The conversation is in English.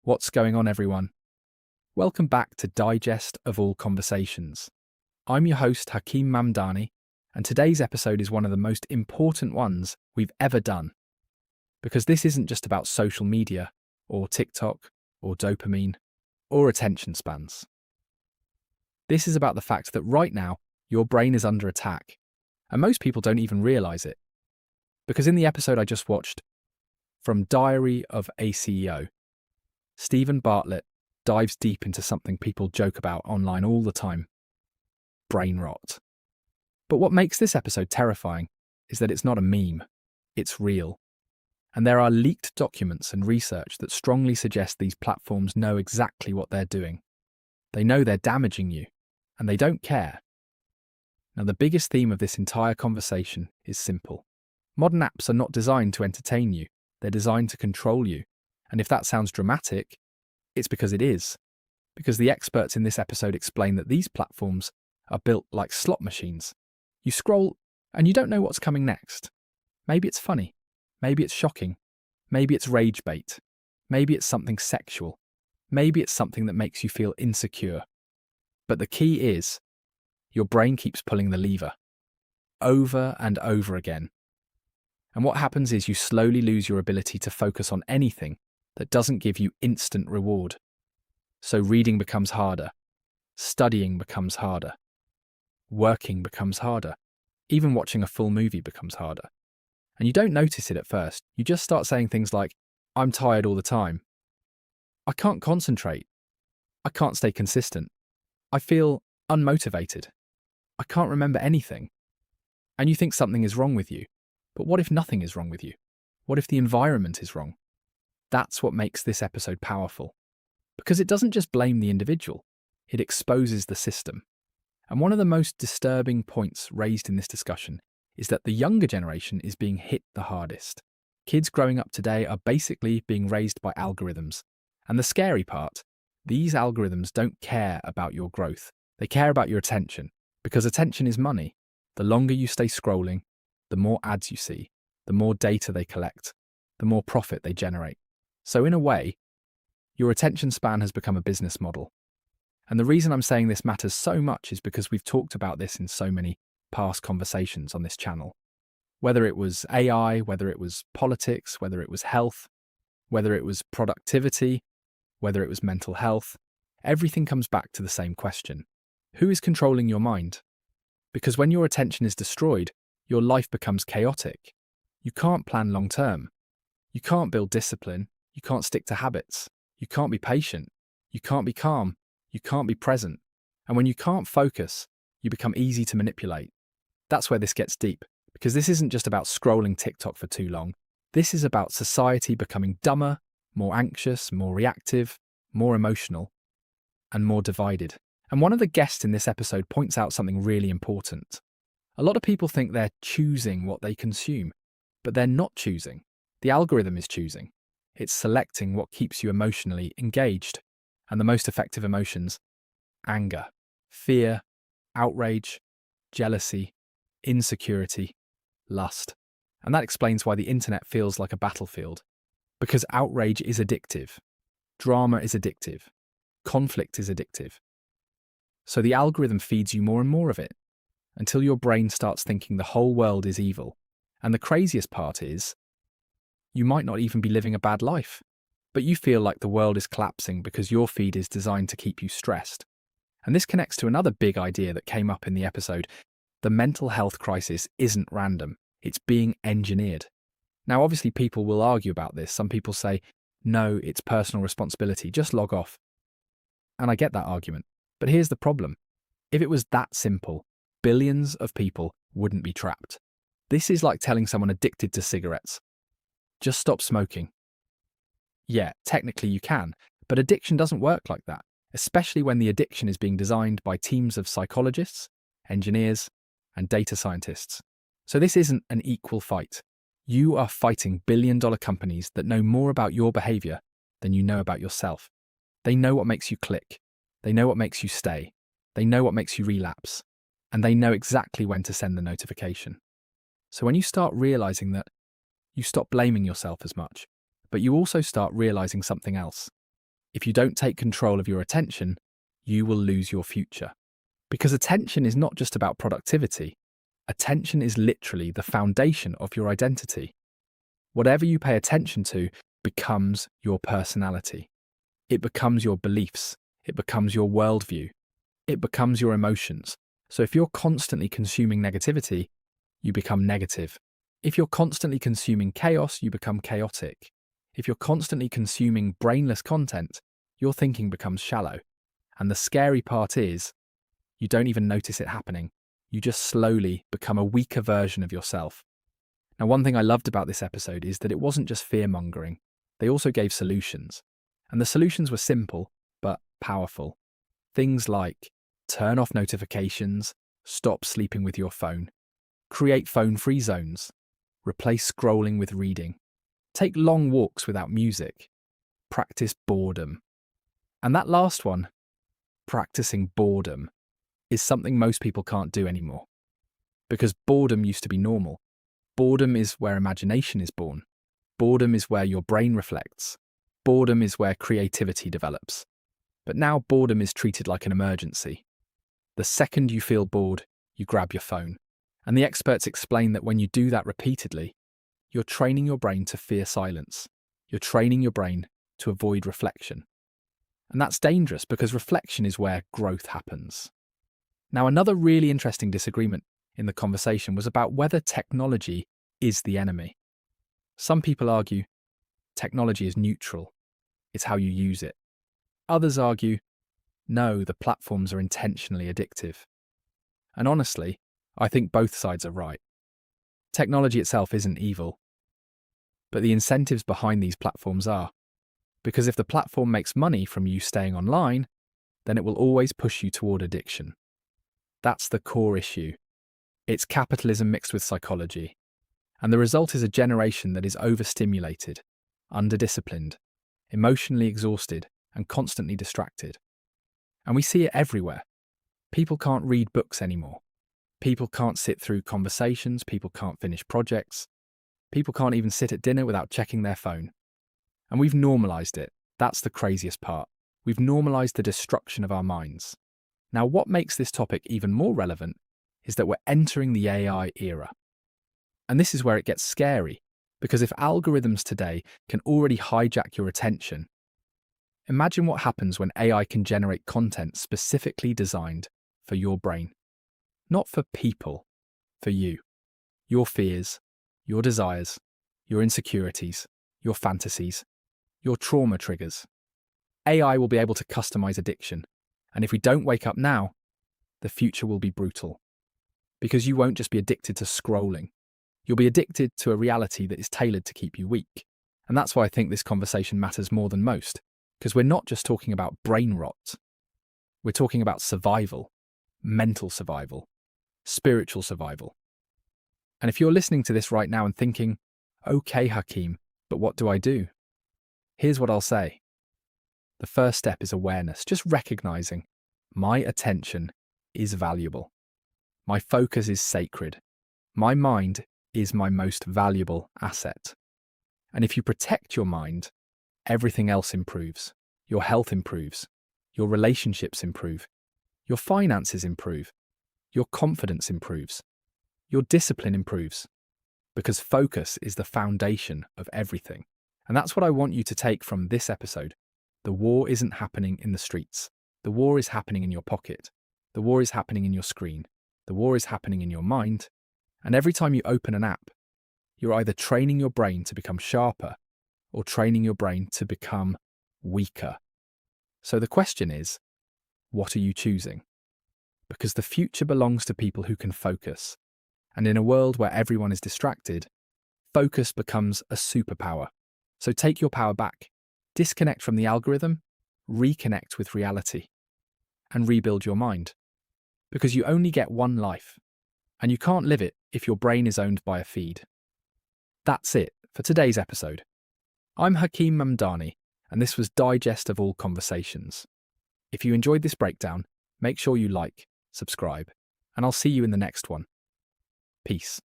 What's going on, everyone? Welcome back to Digest of All Conversations. I'm your host, Hakeem Mamdani, and today's episode is one of the most important ones we've ever done. Because this isn't just about social media, or TikTok, or dopamine, or attention spans. This is about the fact that right now, your brain is under attack, and most people don't even realize it. Because in the episode I just watched, from Diary of a CEO, Stephen Bartlett dives deep into something people joke about online all the time: brain rot. But what makes this episode terrifying is that it's not a meme, it's real. And there are leaked documents and research that strongly suggest these platforms know exactly what they're doing. They know they're damaging you, and they don't care. Now, the biggest theme of this entire conversation is simple. Modern apps are not designed to entertain you, they're designed to control you. And if that sounds dramatic, it's because it is. Because the experts in this episode explain that these platforms are built like slot machines. You scroll and you don't know what's coming next. Maybe it's funny. Maybe it's shocking. Maybe it's rage bait. Maybe it's something sexual. Maybe it's something that makes you feel insecure. But the key is, your brain keeps pulling the lever. Over and over again. And what happens is you slowly lose your ability to focus on anything that doesn't give you instant reward. So reading becomes harder. Studying becomes harder. Working becomes harder. Even watching a full movie becomes harder. And you don't notice it at first. You just start saying things like, I'm tired all the time. I can't concentrate. I can't stay consistent. I feel unmotivated. I can't remember anything. And you think something is wrong with you. But what if nothing is wrong with you? What if the environment is wrong? That's what makes this episode powerful. Because it doesn't just blame the individual, it exposes the system. And one of the most disturbing points raised in this discussion is that the younger generation is being hit the hardest. Kids growing up today are basically being raised by algorithms. And the scary part, these algorithms don't care about your growth. They care about your attention, because attention is money. The longer you stay scrolling, the more ads you see, the more data they collect, the more profit they generate. So in a way, your attention span has become a business model. And the reason I'm saying this matters so much is because we've talked about this in so many past conversations on this channel. Whether it was AI, whether it was politics, whether it was health, whether it was productivity, whether it was mental health, everything comes back to the same question. Who is controlling your mind? Because when your attention is destroyed, your life becomes chaotic. You can't plan long term. You can't build discipline. You can't stick to habits. You can't be patient. You can't be calm. You can't be present. And when you can't focus, you become easy to manipulate. That's where this gets deep, because this isn't just about scrolling TikTok for too long. This is about society becoming dumber, more anxious, more reactive, more emotional, and more divided. And one of the guests in this episode points out something really important. A lot of people think they're choosing what they consume, but they're not choosing. The algorithm is choosing. It's selecting what keeps you emotionally engaged. And the most effective emotions: anger, fear, outrage, jealousy, insecurity, lust. And that explains why the internet feels like a battlefield. Because outrage is addictive. Drama is addictive. Conflict is addictive. So the algorithm feeds you more and more of it, until your brain starts thinking the whole world is evil. And the craziest part is, you might not even be living a bad life, but you feel like the world is collapsing because your feed is designed to keep you stressed. And this connects to another big idea that came up in the episode. The mental health crisis isn't random, it's being engineered. Now, obviously, people will argue about this. Some people say, no, it's personal responsibility, just log off. And I get that argument. But here's the problem. If it was that simple, billions of people wouldn't be trapped. This is like telling someone addicted to cigarettes, just stop smoking. Yeah, technically you can, but addiction doesn't work like that, especially when the addiction is being designed by teams of psychologists, engineers, and data scientists. So this isn't an equal fight. You are fighting billion-dollar companies that know more about your behavior than you know about yourself. They know what makes you click. They know what makes you stay. They know what makes you relapse. And they know exactly when to send the notification. So when you start realizing that, you stop blaming yourself as much, but you also start realizing something else. If you don't take control of your attention, you will lose your future. Because attention is not just about productivity. Attention is literally the foundation of your identity. Whatever you pay attention to becomes your personality. It becomes your beliefs. It becomes your worldview. It becomes your emotions. So if you're constantly consuming negativity, you become negative. If you're constantly consuming chaos, you become chaotic. If you're constantly consuming brainless content, your thinking becomes shallow. And the scary part is, you don't even notice it happening. You just slowly become a weaker version of yourself. Now, one thing I loved about this episode is that it wasn't just fear-mongering. They also gave solutions. And the solutions were simple, but powerful. Things like turn off notifications, stop sleeping with your phone, create phone-free zones, replace scrolling with reading, take long walks without music, practice boredom. And that last one, practicing boredom, is something most people can't do anymore. Because boredom used to be normal. Boredom is where imagination is born. Boredom is where your brain reflects. Boredom is where creativity develops. But now boredom is treated like an emergency. The second you feel bored, you grab your phone. And the experts explain that when you do that repeatedly, you're training your brain to fear silence. You're training your brain to avoid reflection. And that's dangerous because reflection is where growth happens. Now, another really interesting disagreement in the conversation was about whether technology is the enemy. Some people argue technology is neutral. It's how you use it. Others argue, no, the platforms are intentionally addictive. And honestly, I think both sides are right. Technology itself isn't evil, but the incentives behind these platforms are. Because if the platform makes money from you staying online, then it will always push you toward addiction. That's the core issue. It's capitalism mixed with psychology. And the result is a generation that is overstimulated, underdisciplined, emotionally exhausted, and constantly distracted. And we see it everywhere. People can't read books anymore. People can't sit through conversations. People can't finish projects. People can't even sit at dinner without checking their phone. And we've normalized it. That's the craziest part. We've normalized the destruction of our minds. Now, what makes this topic even more relevant is that we're entering the AI era. And this is where it gets scary, because if algorithms today can already hijack your attention, imagine what happens when AI can generate content specifically designed for your brain. Not for people, for you. Your fears, your desires, your insecurities, your fantasies, your trauma triggers. AI will be able to customize addiction. And if we don't wake up now, the future will be brutal. Because you won't just be addicted to scrolling. You'll be addicted to a reality that is tailored to keep you weak. And that's why I think this conversation matters more than most. Because we're not just talking about brain rot. We're talking about survival, mental survival, spiritual survival. And if you're listening to this right now and thinking, okay, Hakeem, but what do I do? Here's what I'll say. The first step is awareness, just recognizing my attention is valuable. My focus is sacred. My mind is my most valuable asset. And if you protect your mind, everything else improves. Your health improves. Your relationships improve. Your finances improve. Your confidence improves. Your discipline improves. Because focus is the foundation of everything. And that's what I want you to take from this episode. The war isn't happening in the streets. The war is happening in your pocket. The war is happening in your screen. The war is happening in your mind. And every time you open an app, you're either training your brain to become sharper or training your brain to become weaker. So the question is, what are you choosing? Because the future belongs to people who can focus. And in a world where everyone is distracted, focus becomes a superpower. So take your power back. Disconnect from the algorithm, reconnect with reality, and rebuild your mind. Because you only get one life, and you can't live it if your brain is owned by a feed. That's it for today's episode. I'm Hakeem Mamdani, and this was Digest of All Conversations. If you enjoyed this breakdown, make sure you like, subscribe, and I'll see you in the next one. Peace.